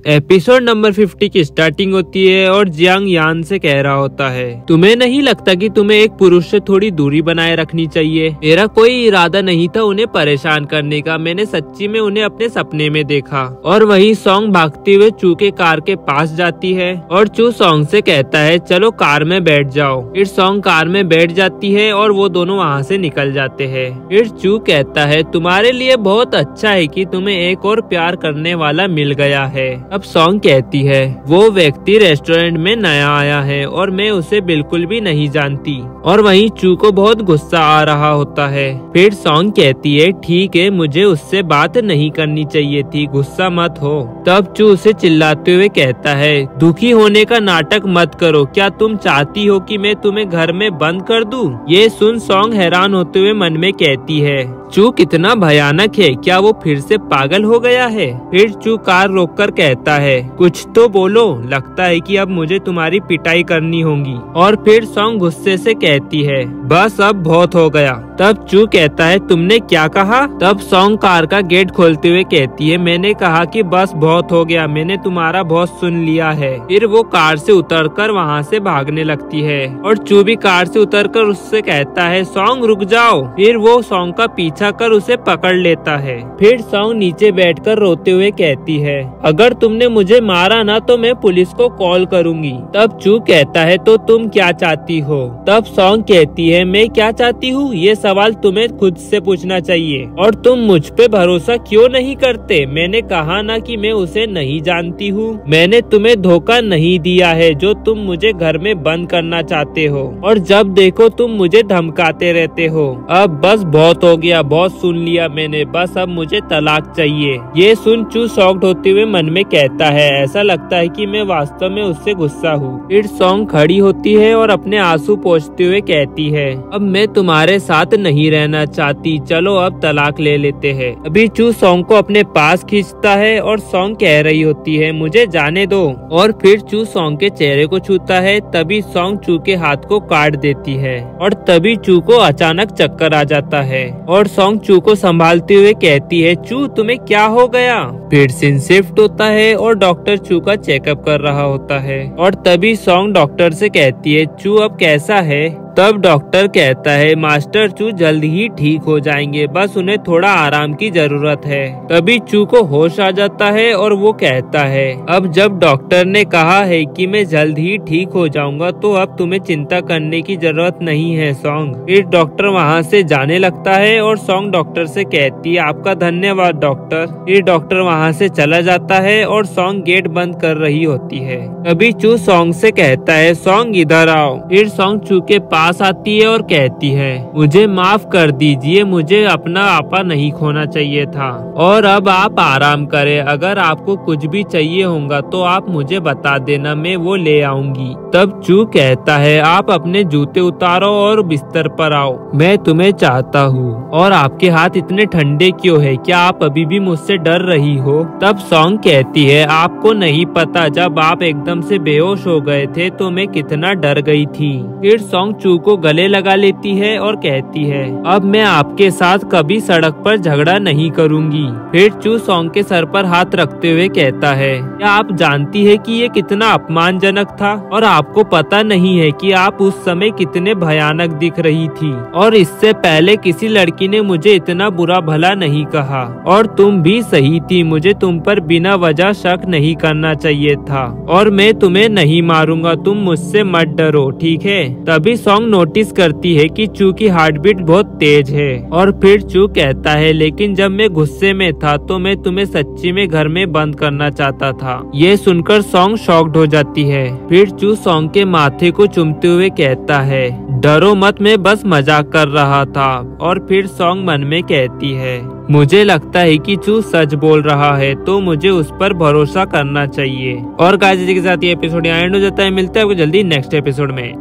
Episode number 50 की starting होती है और जियांग यान से कह रहा होता है, तुम्हें नहीं लगता कि तुम्हें एक पुरुष से थोड़ी दूरी बनाए रखनी चाहिए? मेरा कोई इरादा नहीं था उन्हें परेशान करने का, मैंने सच्ची में उन्हें अपने सपने में देखा। और वही सॉन्ग भागते हुए चू के कार के पास जाती है और चू सॉन्ग से कहता है चलो कार में बैठ जाओ। फिर सॉन्ग कार में बैठ जाती है और वो दोनों वहाँ से निकल जाते हैं। फिर चू कहता है तुम्हारे लिए बहुत अच्छा है कि तुम्हें एक और प्यार करने वाला मिल गया है। अब सॉन्ग कहती है वो व्यक्ति रेस्टोरेंट में नया आया है और मैं उसे बिल्कुल भी नहीं जानती। और वहीं चू को बहुत गुस्सा आ रहा होता है। फिर सॉन्ग कहती है ठीक है, मुझे उससे बात नहीं करनी चाहिए थी, गुस्सा मत हो। तब चू उसे चिल्लाते हुए कहता है दुखी होने का नाटक मत करो, क्या तुम चाहती हो कि मैं तुम्हें घर में बंद कर दूं? ये सुन सॉन्ग हैरान होते हुए मन में कहती है चू कितना भयानक है, क्या वो फिर से पागल हो गया है? फिर चू कार रोककर कहता है कुछ तो बोलो, लगता है कि अब मुझे तुम्हारी पिटाई करनी होगी। और फिर सॉन्ग गुस्से से कहती है बस अब बहुत हो गया। तब चू कहता है तुमने क्या कहा? तब सॉन्ग कार का गेट खोलते हुए कहती है मैंने कहा कि बस बहुत हो गया, मैंने तुम्हारा बहुत सुन लिया है। फिर वो कार से उतरकर वहाँ से भागने लगती है और चू भी कार से उतरकर उससे कहता है सॉन्ग रुक जाओ। फिर वो सॉन्ग का पीछा कर उसे पकड़ लेता है। फिर सॉन्ग नीचे बैठकर रोते हुए कहती है अगर तुमने मुझे मारा ना तो मैं पुलिस को कॉल करूंगी। तब चू कहता है तो तुम क्या चाहती हो? तब सॉन्ग कहती है मैं क्या चाहती हूँ ये सवाल तुम्हें खुद से पूछना चाहिए और तुम मुझ पे भरोसा क्यों नहीं करते? मैंने कहा ना कि मैं उसे नहीं जानती हूँ, मैंने तुम्हें धोखा नहीं दिया है जो तुम मुझे घर में बंद करना चाहते हो और जब देखो तुम मुझे धमकाते रहते हो। अब बस बहुत हो गया, बहुत सुन लिया मैंने, बस अब मुझे तलाक चाहिए। ये सुन चू शॉक्ड होते हुए मन में कहता है ऐसा लगता है कि मैं वास्तव में उससे गुस्सा हूँ। फिर सॉन्ग खड़ी होती है और अपने आंसू पोंछते हुए कहती है अब मैं तुम्हारे साथ नहीं रहना चाहती, चलो अब तलाक ले लेते हैं। अभी चू सॉन्ग को अपने पास खींचता है और सॉन्ग कह रही होती है मुझे जाने दो। और फिर चू सॉन्ग के चेहरे को छूता है, तभी सॉन्ग चू के हाथ को काट देती है और तभी चू को अचानक चक्कर आ जाता है और सॉन्ग चू को संभालते हुए कहती है चू तुम्हें क्या हो गया? फिर सीन शिफ्ट होता है और डॉक्टर चू का चेकअप कर रहा होता है और तभी सॉन्ग डॉक्टर से कहती है चू अब कैसा है? तब डॉक्टर कहता है मास्टर चू जल्द ही ठीक हो जाएंगे, बस उन्हें थोड़ा आराम की जरूरत है। तभी चू को होश आ जाता है और वो कहता है अब जब डॉक्टर ने कहा है कि मैं जल्द ही ठीक हो जाऊंगा तो अब तुम्हें चिंता करने की जरूरत नहीं है सॉन्ग। फिर डॉक्टर वहाँ से जाने लगता है और सॉन्ग डॉक्टर से कहती है आपका धन्यवाद डॉक्टर। फिर डॉक्टर वहाँ से चला जाता है और सॉन्ग गेट बंद कर रही होती है। तभी चू सॉन्ग से कहता है सॉन्ग इधर आओ। फिर सॉन्ग चू के पास आती है और कहती है मुझे माफ कर दीजिए, मुझे अपना आपा नहीं खोना चाहिए था और अब आप आराम करें, अगर आपको कुछ भी चाहिए होगा तो आप मुझे बता देना, मैं वो ले आऊंगी। तब चू कहता है आप अपने जूते उतारो और बिस्तर पर आओ, मैं तुम्हें चाहता हूँ। और आपके हाथ इतने ठंडे क्यों है, क्या आप अभी भी मुझसे डर रही हो? तब सॉन्ग कहती है आपको नहीं पता, जब आप एकदम से बेहोश हो गए थे तो मैं कितना डर गई थी। फिर सॉन्ग चू को गले लगा लेती है और कहती है अब मैं आपके साथ कभी सड़क पर झगड़ा नहीं करूंगी। फिर चू सॉन्ग के सर पर हाथ रखते हुए कहता है क्या आप जानती है कि ये कितना अपमानजनक था और आपको पता नहीं है कि आप उस समय कितने भयानक दिख रही थी और इससे पहले किसी लड़की ने मुझे इतना बुरा भला नहीं कहा और तुम भी सही थी, मुझे तुम पर बिना वजह शक नहीं करना चाहिए था और मैं तुम्हें नहीं मारूंगा, तुम मुझसे मत डरो ठीक है। तभी सॉन्ग नोटिस करती है कि चू की हार्ट बीट बहुत तेज है और फिर चू कहता है लेकिन जब मैं गुस्से में था तो मैं तुम्हें सच्ची में घर में बंद करना चाहता था। ये सुनकर सॉन्ग शॉक्ड हो जाती है। फिर चू सॉन्ग के माथे को चूमते हुए कहता है डरो मत, मैं बस मजाक कर रहा था। और फिर सॉन्ग मन में कहती है मुझे लगता है कि चू सच बोल रहा है तो मुझे उस पर भरोसा करना चाहिए। और गाइस जी के साथ ये एपिसोड एंड हो जाता है, मिलते हैं आपको जल्दी नेक्स्ट एपिसोड में।